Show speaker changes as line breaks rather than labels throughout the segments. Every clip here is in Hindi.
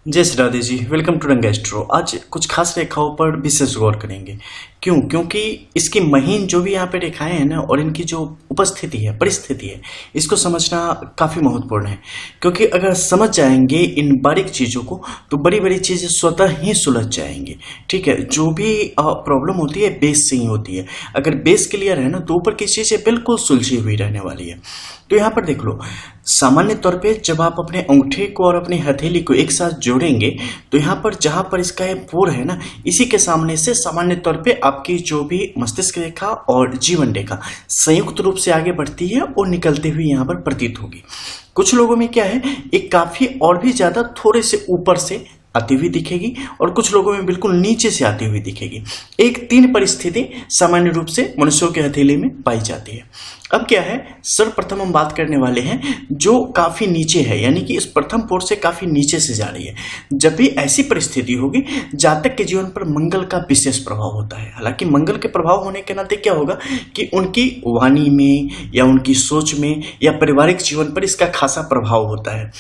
जय श्री राधे जी। वेलकम टू रंगा एस्ट्रो। आज कुछ खास रेखाओं पर विशेष गौर करेंगे। क्यों? क्योंकि इसकी महीन जो भी यहाँ पे रेखाएं हैं ना, और इनकी जो उपस्थिति है, परिस्थिति है, इसको समझना काफी महत्वपूर्ण है। क्योंकि अगर समझ जाएंगे इन बारीक चीजों को तो बड़ी बड़ी चीजें स्वतः ही सुलझ जाएंगी। ठीक है, जो भी प्रॉब्लम होती है बेस से ही होती है। अगर बेस क्लियर है ना तो ऊपर की चीजें बिल्कुल सुलझी हुई रहने वाली है। तो यहाँ पर देख लो, सामान्य तौर पे जब आप अपने अंगूठे को और अपनी हथेली को एक साथ जोड़ेंगे तो यहाँ पर जहां पर इसका ये पोर है ना, इसी के सामने से सामान्य तौर पे आपकी जो भी मस्तिष्क रेखा और जीवन रेखा संयुक्त रूप से आगे बढ़ती है और निकलती हुई यहाँ पर प्रतीत होगी। कुछ लोगों में क्या है, एक काफी और भी ज्यादा थोड़े से ऊपर से आती हुई दिखेगी और कुछ लोगों में बिल्कुल नीचे से आती हुई दिखेगी। एक तीन परिस्थिति सामान्य रूप से मनुष्यों के हथेली में पाई जाती है। अब क्या है, सर्वप्रथम हम बात करने वाले हैं जो काफी नीचे है, यानी कि इस प्रथम पोर से काफी नीचे से जा रही है। जब भी ऐसी परिस्थिति होगी, जातक के जीवन पर मंगल का विशेष प्रभाव होता है। हालांकि मंगल के प्रभाव होने के नाते क्या होगा कि उनकी वाणी में या उनकी सोच में या पारिवारिक जीवन पर इसका खासा प्रभाव होता है।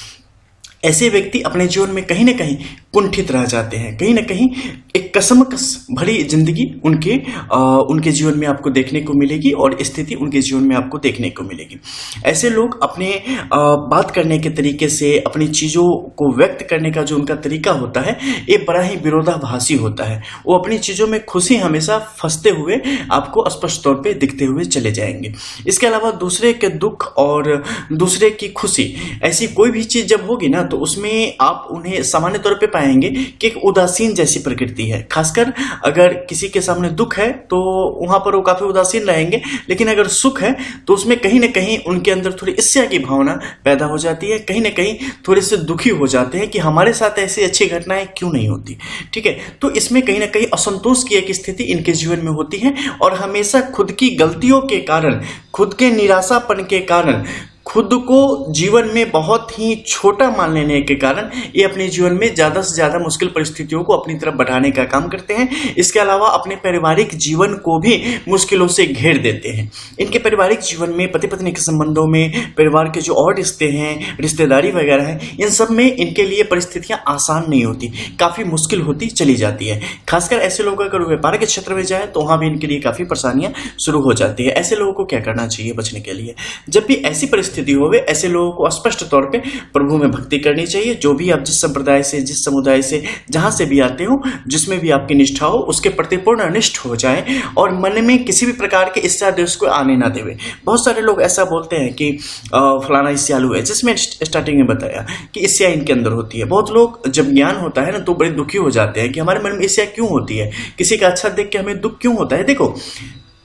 ऐसे व्यक्ति अपने जीवन में कहीं ना कहीं कुंठित रह जाते हैं, कहीं ना कहीं एक कसमकस भरी जिंदगी उनके जीवन में आपको देखने को मिलेगी और स्थिति उनके जीवन में आपको देखने को मिलेगी। ऐसे लोग अपने बात करने के तरीके से, अपनी चीजों को व्यक्त करने का जो उनका तरीका होता है, ये बड़ा ही विरोधाभासी होता है। वो अपनी चीजों में खुशी हमेशा फंसते हुए आपको स्पष्ट तौर पे दिखते हुए चले जाएंगे। इसके अलावा दूसरे के दुख और दूसरे की खुशी, ऐसी कोई भी चीज जब होगी ना तो उसमें आप उन्हें सामान्य तौर पे पाएंगे कि एक उदासीन जैसी प्रकृति है। खासकर अगर किसी के सामने दुख है तो वहां पर वो काफी उदासीन रहेंगे, लेकिन अगर सुख है तो उसमें कहीं ना कहीं उनके अंदर थोड़ी ईर्ष्या की भावना पैदा हो जाती है। कहीं ना कहीं थोड़े से दुखी हो जाते हैं कि हमारे साथ ऐसी अच्छी घटनाएं क्यों नहीं होती। ठीक है, तो इसमें कहीं ना कहीं असंतोष की एक स्थिति इनके जीवन में होती है और हमेशा खुद की गलतियों के कारण, खुद के निराशापन के कारण, खुद को जीवन में बहुत ही छोटा मान लेने के कारण ये अपने जीवन में ज्यादा से ज्यादा मुश्किल परिस्थितियों को अपनी तरफ बढ़ाने का काम करते हैं। इसके अलावा अपने पारिवारिक जीवन को भी मुश्किलों से घेर देते हैं। इनके पारिवारिक जीवन में, पति पत्नी के संबंधों में, परिवार के जो और रिश्ते हैं, रिश्तेदारी वगैरह है, इन सब में इनके लिए परिस्थितियां आसान नहीं होती, काफी मुश्किल होती चली जाती है। खासकर ऐसे लोग अगर व्यापार के क्षेत्र में जाए तो वहां भी इनके लिए काफी परेशानियां शुरू हो जाती है। ऐसे लोगों को क्या करना चाहिए बचने के लिए? जब भी ऐसी परिस्थिति होवे, ऐसे लोगों को स्पष्ट तौर पे प्रभु में भक्ति करनी चाहिए। जो भी आप जिस संप्रदाय से, जिस समुदाय से, जहां से भी आते हो, जिसमें भी आपकी निष्ठा हो, उसके प्रति पूर्ण निष्ठ हो जाए और मन में किसी भी प्रकार के ईर्ष्या द्वेष को आने ना देवे। बहुत सारे लोग ऐसा बोलते हैं कि फलाना ईर्ष्यालु है, जिसमें स्टार्टिंग में बताया कि ईर्ष्या इनके अंदर होती है। बहुत लोग जब ज्ञान होता है ना तो बड़े दुखी हो जाते हैं कि हमारे मन में ईर्ष्या क्यों होती है, किसी का अच्छा देख के हमें दुख क्यों होता है। देखो,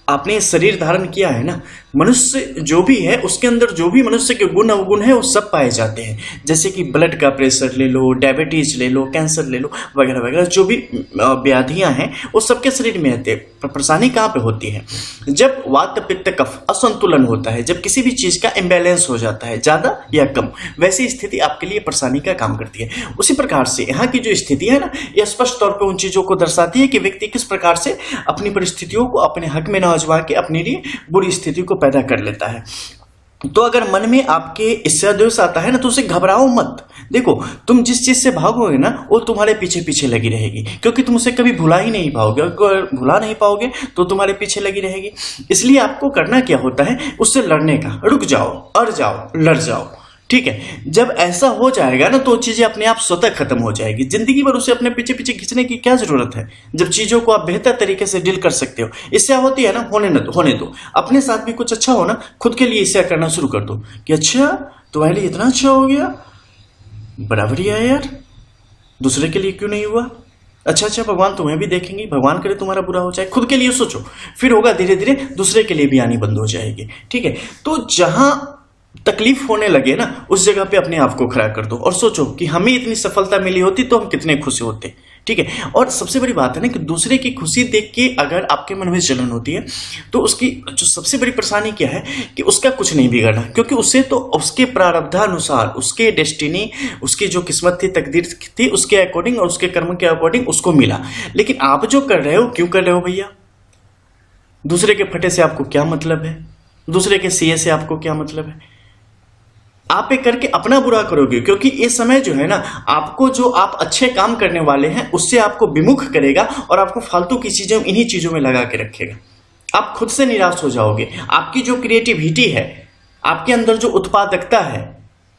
आपने शरीर धारण किया है ना, मनुष्य जो भी है उसके अंदर जो भी मनुष्य के गुण अवगुण है वो सब पाए जाते हैं। जैसे कि ब्लड का प्रेशर ले लो, डायबिटीज ले लो, कैंसर ले लो, वगैरह वगैरह, जो भी व्याधियां हैं वो सबके शरीर में रहते हैं। परेशानी कहाँ पे होती है? जब वात पित्त कफ असंतुलन होता है, जब किसी भी चीज का इम्बैलेंस हो जाता है, ज्यादा या कम, वैसी स्थिति आपके लिए परेशानी का काम करती है। उसी प्रकार से यहाँ की जो स्थिति है ना, यह स्पष्ट तौर पर उन चीजों को दर्शाती है कि व्यक्ति किस प्रकार से अपनी परिस्थितियों को अपने हक में न आजमा के अपने लिए बुरी स्थिति को पैदा कर लेता है। तो अगर मन में आपके ईर्ष्या द्वेष आता है ना तो उसे घबराओ मत। देखो, तुम जिस चीज से भागोगे ना वो तुम्हारे पीछे पीछे लगी रहेगी, क्योंकि तुम उसे कभी भुला ही नहीं पाओगे। अगर भुला नहीं पाओगे तो तुम्हारे पीछे लगी रहेगी। इसलिए आपको करना क्या होता है, उससे लड़ने का। रुक जाओ, अड़ जाओ, लड़ जाओ। ठीक है, जब ऐसा हो जाएगा ना तो चीजें अपने आप स्वतः खत्म हो जाएगी। जिंदगी भर उसे अपने पीछे पीछे खींचने की क्या जरूरत है, जब चीजों को आप बेहतर तरीके से डील कर सकते हो। इससे होती है ना, होने दो। अपने साथ भी कुछ अच्छा हो ना, खुद के लिए इससे करना शुरू कर दो कि अच्छा तुम्हारे लिए इतना अच्छा हो गया, बराबर ही है यार, दूसरे के लिए क्यों नहीं हुआ? अच्छा, भगवान तुम्हें भी देखेंगे, भगवान करे तुम्हारा बुरा हो जाए। खुद के लिए सोचो, फिर होगा धीरे धीरे दूसरे के लिए भी आनी बंद हो जाएगी। ठीक है, तो जहां तकलीफ होने लगे ना उस जगह पे अपने आप को खड़ा कर दो और सोचो कि हमें इतनी सफलता मिली होती तो हम कितने खुश होते। ठीक है, और सबसे बड़ी बात है ना कि दूसरे की खुशी देख के अगर आपके मन में जलन होती है तो उसकी जो सबसे बड़ी परेशानी क्या है कि उसका कुछ नहीं बिगड़ना, क्योंकि उसे तो उसके प्रारब्धानुसार, उसके डेस्टिनी, उसकी जो किस्मत थी, तकदीर थी, उसके अकॉर्डिंग और उसके कर्म के अकॉर्डिंग उसको मिला। लेकिन आप जो कर रहे हो, क्यों कर रहे हो भैया? दूसरे के फटे से आपको क्या मतलब है? दूसरे के सिए से आपको क्या मतलब है? आप पे करके अपना बुरा करोगे, क्योंकि इस समय जो है ना, आपको जो आप अच्छे काम करने वाले हैं उससे आपको विमुख करेगा और आपको फालतू की चीजें इन्हीं चीजों में लगा के रखेगा। आप खुद से निराश हो जाओगे, आपकी जो क्रिएटिविटी है, आपके अंदर जो उत्पादकता है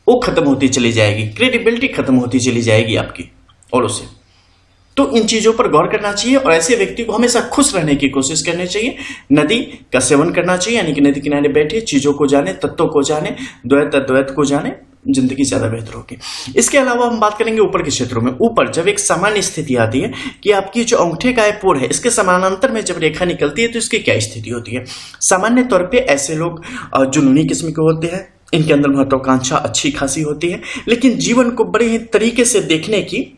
वो खत्म होती चली जाएगी, क्रेडिबिलिटी खत्म होती चली जाएगी आपकी और उससे। तो इन चीजों पर गौर करना चाहिए और ऐसे व्यक्ति को हमेशा खुश रहने की कोशिश करनी चाहिए। नदी का सेवन करना चाहिए, यानी कि नदी किनारे बैठे चीजों को जाने, तत्वों को जाने, द्वैत अद्वैत को जाने, जिंदगी ज्यादा बेहतर होगी। इसके अलावा हम बात करेंगे ऊपर के क्षेत्रों में। ऊपर जब एक सामान्य स्थिति आती है कि आपकी जो अंगूठे का पोर है इसके समानांतर में जब रेखा निकलती है तो इसकी क्या स्थिति होती है। सामान्य तौर पे ऐसे लोग जुनूनी किस्म के होते हैं, इनके अंदर महत्वाकांक्षा अच्छी खासी होती है, लेकिन जीवन को बड़े ही तरीके से देखने की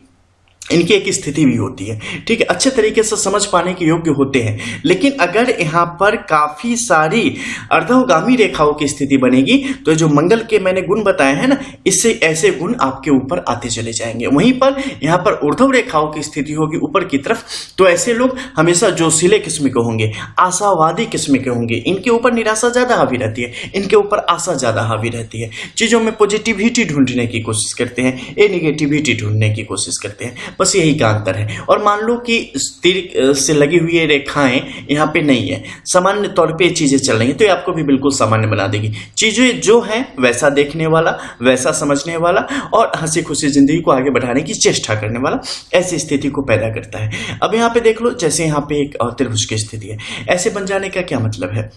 इनकी एक स्थिति भी होती है, ठीक है, अच्छे तरीके से समझ पाने के योग्य होते हैं। लेकिन अगर यहाँ पर काफी सारी अर्धोगामी रेखाओं की स्थिति बनेगी तो जो मंगल के मैंने गुण बताए हैं ना, इससे ऐसे गुण आपके ऊपर आते चले जाएंगे। वहीं पर यहाँ पर ऊर्ध्व रेखाओं की स्थिति होगी ऊपर की तरफ, तो ऐसे लोग हमेशा जोशीले किस्म के होंगे, आशावादी किस्म के होंगे। इनके ऊपर निराशा ज्यादा हावी रहती है, इनके ऊपर आशा ज्यादा हावी रहती है। चीजों में पॉजिटिविटी ढूंढने की कोशिश करते हैं, ए नेगेटिविटी ढूंढने की कोशिश करते हैं, बस यही का अंतर है। और मान लो कि तीर से लगी हुई रेखाएं यहाँ पे नहीं है, सामान्य तौर पे चीजें चल रही हैं, तो ये आपको भी बिल्कुल सामान्य बना देगी। चीजें जो हैं वैसा देखने वाला, वैसा समझने वाला और हंसी खुशी जिंदगी को आगे बढ़ाने की चेष्टा करने वाला, ऐसी स्थिति को पैदा करता है। अब यहाँ पे देख लो, जैसे यहाँ पे एक त्रिभुज की स्थिति है, ऐसे बन जाने का क्या मतलब है,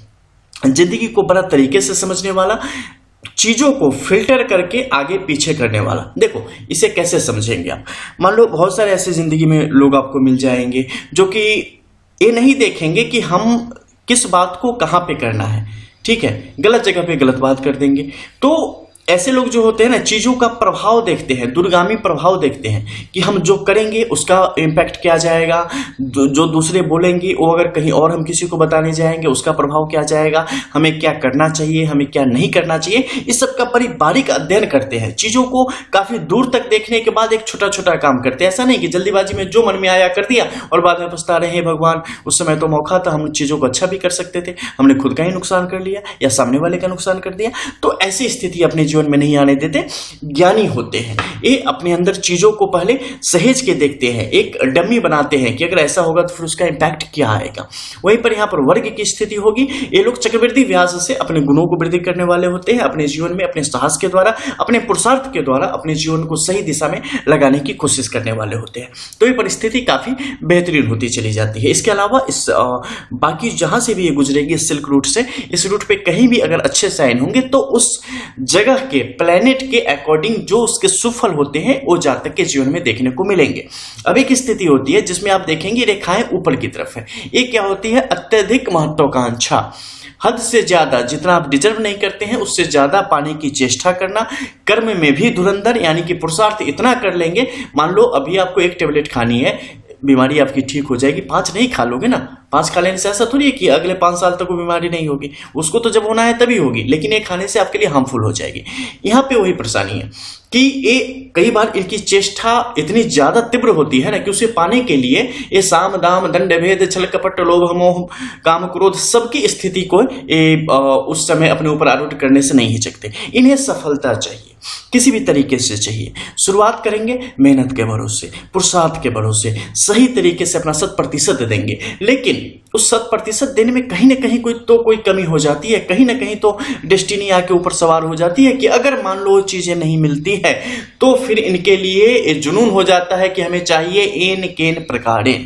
जिंदगी को बड़ा तरीके से समझने वाला, चीजों को फिल्टर करके आगे पीछे करने वाला। देखो इसे कैसे समझेंगे आप, मान लो बहुत सारे ऐसे जिंदगी में लोग आपको मिल जाएंगे जो कि ये नहीं देखेंगे कि हम किस बात को कहां पे करना है, ठीक है, गलत जगह पे गलत बात कर देंगे। तो ऐसे लोग जो होते हैं ना, चीजों का प्रभाव देखते हैं, दूरगामी प्रभाव देखते हैं कि हम जो करेंगे उसका इम्पैक्ट क्या जाएगा, जो दूसरे बोलेंगे वो अगर कहीं और हम किसी को बताने जाएंगे उसका प्रभाव क्या जाएगा, हमें क्या करना चाहिए, हमें क्या नहीं करना चाहिए, इस सब का बड़ी बारीक अध्ययन करते हैं। चीजों को काफी दूर तक देखने के बाद एक छोटा छोटा काम करते हैं। ऐसा नहीं कि जल्दीबाजी में जो मन में आया कर दिया और बाद में पछता रहे, भगवान उस समय तो मौका था, हम चीजों को अच्छा भी कर सकते थे, हमने खुद का ही नुकसान कर लिया या सामने वाले का नुकसान कर दिया। तो ऐसी स्थिति अपने जीवन में नहीं आने देते। ज्ञानी होते हैं, ये अपने अंदर चीजों को पहले सहेज के देखते हैं, एक डमी बनाते हैं कि अगर ऐसा होगा तो फिर उसका इंपैक्ट क्या आएगा। वहीं पर यहाँ पर वर्ग की स्थिति होगी, ये लोग चक्रवृद्धि व्याज से अपने गुणों को वृद्धि करने वाले होते हैं, अपने जीवन में अपने साहस के द्वारा, अपने पुरुषार्थ के द्वारा अपने जीवन को सही दिशा में लगाने की कोशिश करने वाले होते हैं। तो ये परिस्थिति काफी बेहतरीन होती चली जाती है। इसके अलावा इस बाकी जहां से भी ये गुजरेगी सिल्क रूट से, इस रूट पे कहीं भी अगर अच्छे साइन होंगे तो उस जगह के प्लेनेट के अकॉर्डिंग जो उसके सुफल होते हैं वो जातक के जीवन में देखने को मिलेंगे। अब एक स्थिति होती है जिसमें आप देखेंगे रेखाएं ऊपर की तरफ है, ये क्या होती है, अत्यधिक महत्वाकांक्षा, हद से ज्यादा, जितना आप डिजर्व नहीं करते हैं उससे ज्यादा पाने की चेष्टा करना, कर्म में भी धुरंधर, यानी कि पुरुषार्थ इतना कर लेंगे, मान लो अभी आपको एक टेबलेट खानी है, बीमारी आपकी ठीक हो जाएगी, 5 नहीं खा लोगे ना, 5 खा लेने से ऐसा थोड़ी है कि अगले 5 साल तक वो बीमारी नहीं होगी, उसको तो जब होना है तभी होगी, लेकिन ये खाने से आपके लिए हार्मफुल हो जाएगी। यहाँ पे वही परेशानी है कि ये कई बार इनकी चेष्टा इतनी ज्यादा तीव्र होती है ना कि उसे पाने के लिए ये साम दाम दंड भेद छल कपट लोभ मोह काम क्रोध सबकी स्थिति को उस समय अपने ऊपर आरूढ़ करने से नहीं हिचकते। इन्हें सफलता चाहिए, किसी भी तरीके से चाहिए। शुरुआत करेंगे मेहनत के भरोसे, पुरुषार्थ के भरोसे, सही तरीके से अपना 100% देंगे, लेकिन उस 100% देने में कहीं ना कहीं कोई कमी हो जाती है, कहीं ना कहीं तो डेस्टिनी आके ऊपर सवार हो जाती है कि अगर मान लो चीजें नहीं मिलती है तो फिर इनके लिए जुनून हो जाता है कि हमें चाहिए एन केन प्रकारेण,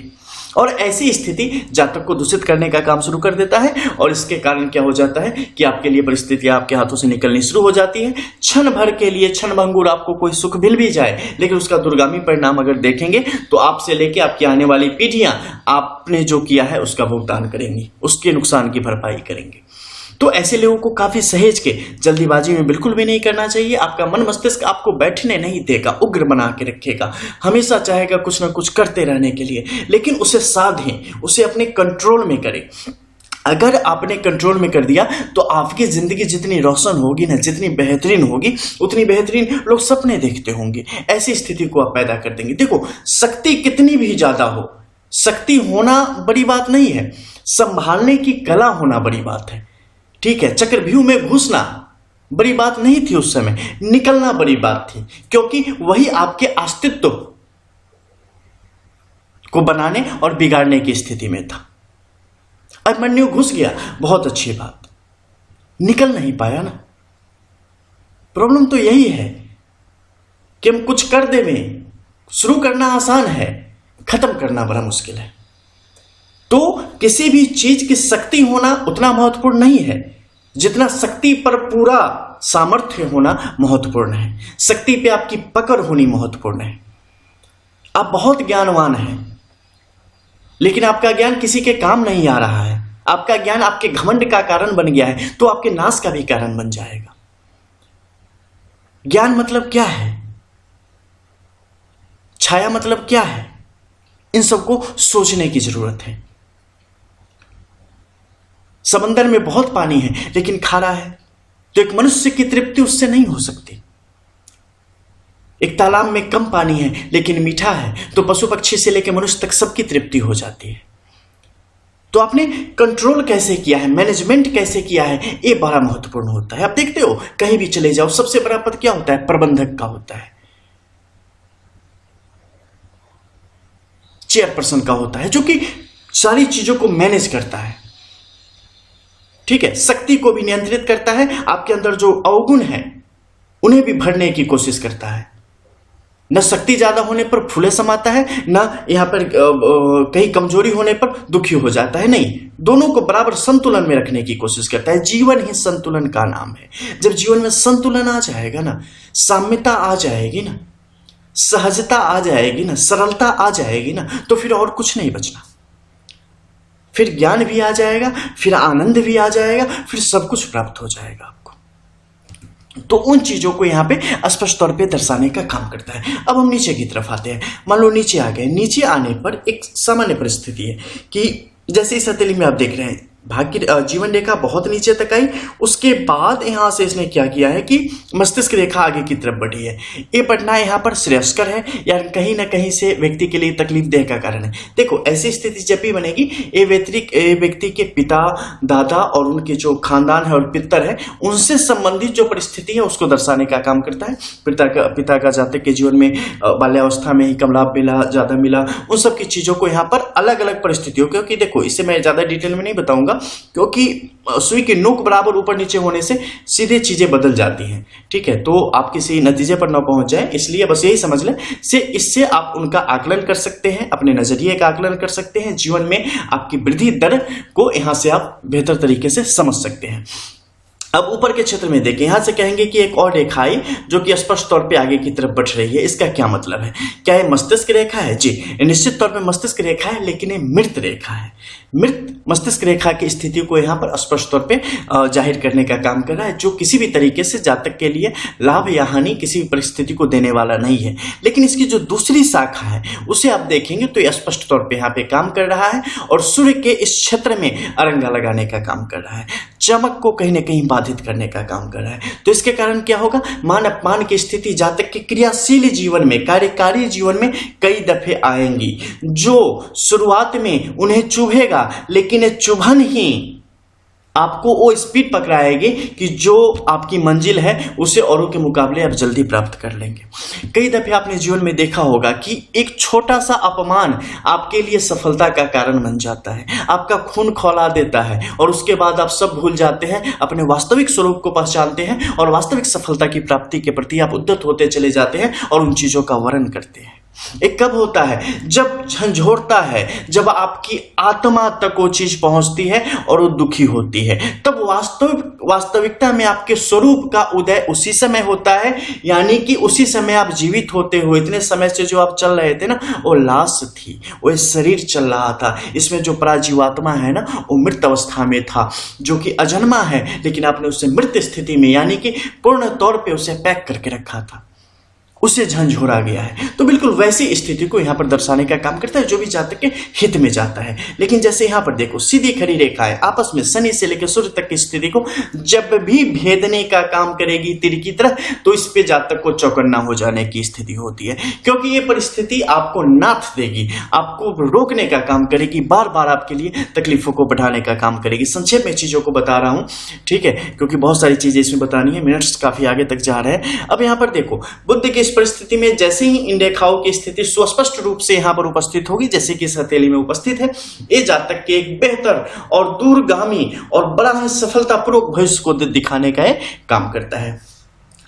और ऐसी स्थिति जातक को दूषित करने का काम शुरू कर देता है। और इसके कारण क्या हो जाता है कि आपके लिए परिस्थितियां आपके हाथों से निकलनी शुरू हो जाती है। क्षण भर के लिए, क्षण भंगुर आपको कोई सुख मिल भी जाए, लेकिन उसका दूरगामी परिणाम अगर देखेंगे तो आपसे लेके आपकी आने वाली पीढ़ियां आपने जो किया है उसका भुगतान करेंगी, उसके नुकसान की भरपाई करेंगे। तो ऐसे लोगों को काफी सहेज के, जल्दीबाजी में बिल्कुल भी नहीं करना चाहिए। आपका मन मस्तिष्क आपको बैठने नहीं देगा, उग्र बना के रखेगा, हमेशा चाहेगा कुछ ना कुछ करते रहने के लिए, लेकिन उसे साधें, उसे अपने कंट्रोल में करें। अगर आपने कंट्रोल में कर दिया तो आपकी जिंदगी जितनी रोशन होगी ना, जितनी बेहतरीन होगी, उतनी बेहतरीन लोग सपने देखते होंगे। ऐसी स्थिति को आप पैदा कर देंगे। देखो शक्ति कितनी भी ज्यादा हो, शक्ति होना बड़ी बात नहीं है, संभालने की कला होना बड़ी बात है, ठीक है। चक्रव्यूह में घुसना बड़ी बात नहीं थी उस समय, निकलना बड़ी बात थी, क्योंकि वही आपके अस्तित्व को बनाने और बिगाड़ने की स्थिति में था। अभिमन्यु घुस गया, बहुत अच्छी बात, निकल नहीं पाया ना। प्रॉब्लम तो यही है कि हम कुछ कर दें, शुरू करना आसान है, खत्म करना बड़ा मुश्किल है। तो किसी भी चीज की शक्ति होना उतना महत्वपूर्ण नहीं है जितना शक्ति पर पूरा सामर्थ्य होना महत्वपूर्ण है। शक्ति पे आपकी पकड़ होनी महत्वपूर्ण है। आप बहुत ज्ञानवान हैं, लेकिन आपका ज्ञान किसी के काम नहीं आ रहा है, आपका ज्ञान आपके घमंड का कारण बन गया है, तो आपके नाश का भी कारण बन जाएगा। ज्ञान मतलब क्या है, छाया मतलब क्या है, इन सबको सोचने की जरूरत है। समंदर में बहुत पानी है लेकिन खारा है, तो एक मनुष्य की तृप्ति उससे नहीं हो सकती। एक तालाब में कम पानी है लेकिन मीठा है, तो पशु पक्षी से लेकर मनुष्य तक सबकी तृप्ति हो जाती है। तो आपने कंट्रोल कैसे किया है, मैनेजमेंट कैसे किया है, ये बड़ा महत्वपूर्ण होता है। आप देखते हो कहीं भी चले जाओ, सबसे बड़ा पद क्या होता है, प्रबंधक का होता है, चेयरपर्सन का होता है, जो कि सारी चीजों को मैनेज करता है। ठीक है, शक्ति को भी नियंत्रित करता है, आपके अंदर जो अवगुण है उन्हें भी भरने की कोशिश करता है। न शक्ति ज्यादा होने पर फूले समाता है, न यहां पर कहीं कमजोरी होने पर दुखी हो जाता है, नहीं, दोनों को बराबर संतुलन में रखने की कोशिश करता है। जीवन ही संतुलन का नाम है। जब जीवन में संतुलन आ जाएगा ना, साम्यता आ जाएगी ना, सहजता आ जाएगी ना, सरलता आ जाएगी ना, तो फिर और कुछ नहीं बचना। फिर ज्ञान भी आ जाएगा, फिर आनंद भी आ जाएगा, फिर सब कुछ प्राप्त हो जाएगा आपको। तो उन चीजों को यहां पे स्पष्ट तौर पे दर्शाने का काम करता है। अब हम नीचे की तरफ आते हैं। मान लो नीचे आ गए, नीचे आने पर एक सामान्य परिस्थिति है कि जैसे इस हथेली में आप देख रहे हैं, भाग्य जीवन रेखा बहुत नीचे तक आई, उसके बाद यहां से इसने क्या किया है कि मस्तिष्क रेखा आगे की तरफ बढ़ी है। ये बढ़ना यहां पर श्रेयस्कर है या कहीं ना कहीं से व्यक्ति के लिए तकलीफ देह का कारण है। देखो, ऐसी स्थिति जब भी बनेगी, ये व्यक्ति के पिता, दादा और उनके जो खानदान है और पितर है, उनसे संबंधित जो परिस्थिति है उसको दर्शाने का काम करता है। पिता का जातक के जीवन में बाल्यावस्था में ही कम लाभ मिला, ज्यादा मिला, उन सब की चीजों को यहाँ पर अलग अलग परिस्थितियों, क्योंकि देखो इससे मैं ज्यादा डिटेल में नहीं बताऊंगा, क्योंकि सुई की नोक बराबर ऊपर नीचे होने से सीधे चीजें बदल जाती हैं। ठीक है, तो आप किसी नतीजे पर ना पहुंच जाए, इसलिए बस यही समझ लें। इससे आप उनका आकलन कर सकते हैं, अपने नजरिए का आकलन कर सकते हैं, जीवन में आपकी वृद्धि दर को यहां से आप बेहतर तरीके से समझ सकते हैं। अब ऊपर के क्षेत्र में देखें, यहां से कहेंगे कि एक और रेखा आई जो कि स्पष्ट तौर पे आगे की तरफ बढ़ रही है। इसका क्या मतलब है? क्या ये मस्तिष्क रेखा है? जी, निश्चित तौर पे मस्तिष्क रेखा है, लेकिन ये मृत रेखा है। मृत मस्तिष्क रेखा की स्थिति को यहाँ पर स्पष्ट तौर पे जाहिर करने का काम कर रहा है, जो किसी भी तरीके से जातक के लिए लाभ या हानि किसी भी परिस्थिति को देने वाला नहीं है। लेकिन इसकी जो दूसरी शाखा है उसे आप देखेंगे तो यह स्पष्ट तौर पे यहाँ पे काम कर रहा है और सूर्य के इस क्षेत्र में अरंगा लगाने का काम कर रहा है, चमक को कहीं ना कहीं बाधित करने का काम कर रहा है। तो इसके कारण क्या होगा? मान अपमान की स्थिति जातक के क्रियाशील जीवन में, कार्यकारी जीवन में कई दफे आएंगी, जो शुरुआत में उन्हें चुभेगा, लेकिन ये चुभन ही आपको वो स्पीड पकड़ाएगी कि जो आपकी मंजिल है उसे औरों के मुकाबले आप जल्दी प्राप्त कर लेंगे। कई दफे आपने जीवन में देखा होगा कि एक छोटा सा अपमान आपके लिए सफलता का कारण बन जाता है, आपका खून खौला देता है और उसके बाद आप सब भूल जाते हैं, अपने वास्तविक स्वरूप को पहचानते हैं और वास्तविक सफलता की प्राप्ति के प्रति आप उद्यत होते चले जाते हैं और उन चीजों का वर्णन करते हैं। एक कब होता है? जब झंझोड़ता है, जब आपकी आत्मा तक वो चीज पहुंचती है और वो दुखी होती है, तब वास्तविकता में आपके स्वरूप का उदय उसी समय होता है। यानी कि उसी समय आप जीवित होते हो। इतने समय से जो आप चल रहे थे ना, वो लाश थी, वो शरीर चल रहा था, इसमें जो प्राजीवात्मा है ना वो मृत अवस्था में था, जो कि अजन्मा है, लेकिन आपने उसे मृत स्थिति में यानी कि पूर्ण तौर पे उसे पैक करके रखा था उसे झंझोरा गया है। तो बिल्कुल वैसी स्थिति को यहाँ पर दर्शाने का काम करता है जो भी जातक के हित में जाता है। लेकिन जैसे यहाँ पर देखो सीधी खड़ी रेखाएं आपस में शनि से लेकर सूर्य तक की स्थिति को जब भी भेदने का काम करेगी तीर की तरह, तो इस पे जातक को चौकन्ना हो जाने की स्थिति होती है, क्योंकि ये परिस्थिति आपको नाथ देगी, आपको रोकने का काम करेगी, बार बार आपके लिए तकलीफों को बढ़ाने का काम करेगी। संक्षेप में चीजों को बता रहा हूं, ठीक है, क्योंकि बहुत सारी चीजें इसमें बतानी है, मिनट्स काफी आगे तक जा रहे हैं। अब यहाँ पर देखो बुध की इस परिस्थिति में जैसे ही इन रेखाओं की स्थिति सुस्पष्ट रूप से यहाँ पर उपस्थित होगी, जैसे कि इस हथेली में उपस्थित है, ये जातक के एक बेहतर और दूरगामी और बड़ा सफलतापूर्वक भविष्य को दिखाने का काम करता है।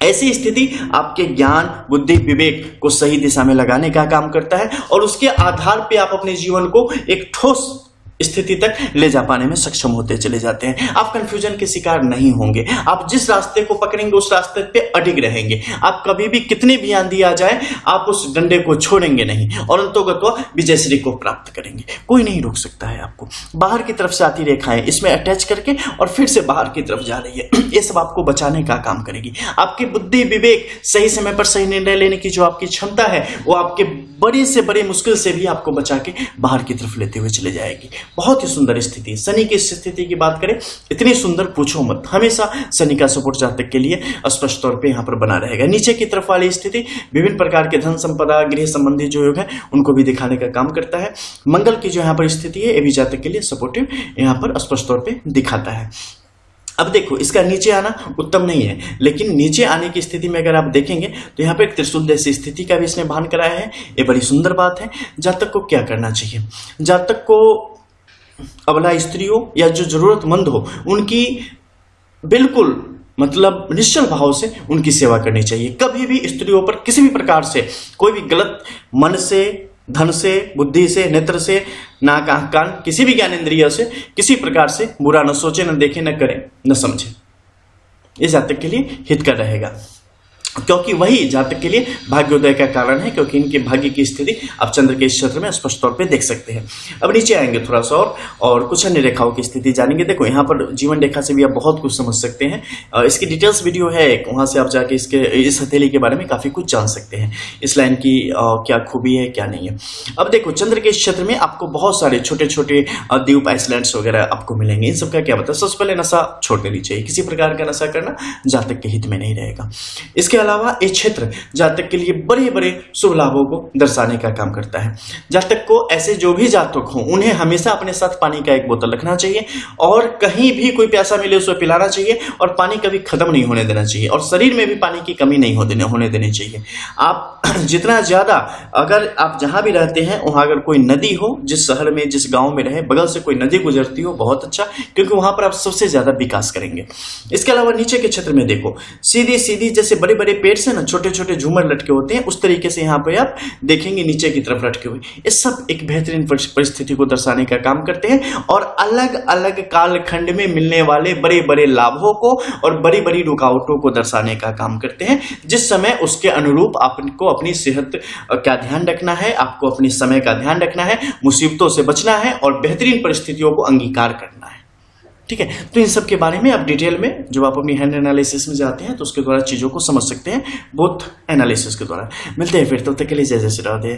ऐसी स्थिति आपके ज्ञान, बुद्धि, विवेक को सही दिशा में लगाने का काम करता है और उसके आधार पे आप अपने जीवन को एक ठोस स्थिति तक ले जा पाने में सक्षम होते चले जाते हैं। आप कंफ्यूजन के शिकार नहीं होंगे, आप जिस रास्ते को पकड़ेंगे उस रास्ते पे अडिग रहेंगे। आप कभी भी कितनी भी आंधी आ जाए आप उस डंडे को छोड़ेंगे नहीं और अंतोगत्वा विजयश्री को प्राप्त करेंगे। कोई नहीं रोक सकता है आपको। बाहर की तरफ से आती रेखाएं इसमें अटैच करके और फिर से बाहर की तरफ जा रही है, ये सब आपको बचाने का काम करेगी। आपकी बुद्धि, विवेक, सही समय पर सही निर्णय लेने की जो आपकी क्षमता है वो आपके बड़े से बड़े मुश्किल से भी आपको बचा के बाहर की तरफ लेते हुए चले जाएगी। बहुत ही सुंदर स्थिति। शनि की स्थिति की बात करें, इतनी सुंदर पूछो मत। हमेशा शनि का सपोर्ट जातक के लिए स्पष्ट तौर पे यहाँ पर बना रहेगा। नीचे की तरफ वाली स्थिति विभिन्न प्रकार के धन संपदा, गृह संबंधी जो योग है उनको भी दिखाने का काम करता है। मंगल की जो यहाँ पर स्थिति है ये भी जातक के लिए सपोर्टिव यहाँ पर स्पष्ट तौर पर दिखाता है। अब देखो इसका नीचे आना उत्तम नहीं है, लेकिन नीचे आने की स्थिति में अगर आप देखेंगे तो यहाँ पे एक त्रिशूल जैसी स्थिति का भी इसने भान कराया है। ये बड़ी सुंदर बात है। जातक को क्या करना चाहिए? जातक को अबला स्त्रियों या जो जरूरतमंद हो उनकी बिल्कुल मतलब निश्चल भाव से उनकी सेवा करनी चाहिए। कभी भी स्त्रियों पर किसी भी प्रकार से कोई भी गलत मन से, धन से, बुद्धि से, नेत्र से, नाक, आंख, कान, किसी भी ज्ञानेंद्रिय से किसी प्रकार से बुरा न सोचे, न देखे, न करे, न समझे। ये जातक के लिए हितकर रहेगा, क्योंकि वही जातक के लिए भाग्योदय का कारण है, क्योंकि इनके भाग्य की स्थिति आप चंद्र के इस क्षेत्र में स्पष्ट तौर पे देख सकते हैं। अब नीचे आएंगे थोड़ा सा और कुछ अन्य रेखाओं की स्थिति जानेंगे। देखो यहाँ पर जीवन रेखा से भी आप बहुत कुछ समझ सकते हैं। इसकी डिटेल्स वीडियो है एक, वहां से आप जाके इस हथेली के बारे में काफी कुछ जान सकते हैं, इस लाइन की क्या खूबी है क्या नहीं है। अब देखो चंद्र के इस क्षेत्र में आपको बहुत सारे छोटे छोटे द्वीप, आइसलैंड्स वगैरह आपको मिलेंगे। इन सबका क्या मतलब? सबसे पहले नशा छोड़ देनी चाहिए। किसी प्रकार का नशा करना जातक के हित में नहीं रहेगा। इसके अलावा ये क्षेत्र जातक के लिए बड़े बड़े शुभ लाभों को दर्शाने का काम करता है। जातक को ऐसे जो भी जातक हो उन्हें हमेशा अपने साथ पानी का एक बोतल रखना चाहिए और कहीं भी कोई प्यासा मिले उसे पिलाना चाहिए और पानी कभी खत्म नहीं होने देना चाहिए और शरीर में भी पानी की कमी नहीं होने देनी चाहिए। आप जितना ज्यादा, अगर आप जहां भी रहते हैं वहां अगर कोई नदी हो, जिस शहर में, जिस गांव में रहे, बगल से कोई नदी गुजरती हो, बहुत अच्छा, क्योंकि वहां पर आप सबसे ज्यादा विकास करेंगे। इसके अलावा नीचे के क्षेत्र में देखो सीधी सीधी जैसे बड़े बड़े पेड़ से ना छोटे छोटे झूमर लटके होते हैं, उस तरीके से यहाँ पे आप देखेंगे नीचे की तरफ लटके हुए। ये सब एक बेहतरीन परिस्थिति को दर्शाने का काम करते हैं और अलग अलग कालखंड में मिलने वाले बड़े बड़े लाभों को और बड़ी बड़ी रुकावटों को दर्शाने का काम करते हैं। जिस समय उसके अनुरूप आपको अपनी सेहत का ध्यान रखना है, आपको अपने समय का ध्यान रखना है, मुसीबतों से बचना है और बेहतरीन परिस्थितियों को अंगीकार करना है। ठीक है, तो इन सब के बारे में आप डिटेल में जब आप अपनी हैंड एनालिसिस में जाते हैं तो उसके द्वारा चीजों को समझ सकते हैं, बोथ एनालिसिस के द्वारा। मिलते हैं फिर, तब तक के लिए जय जय श्री राधे।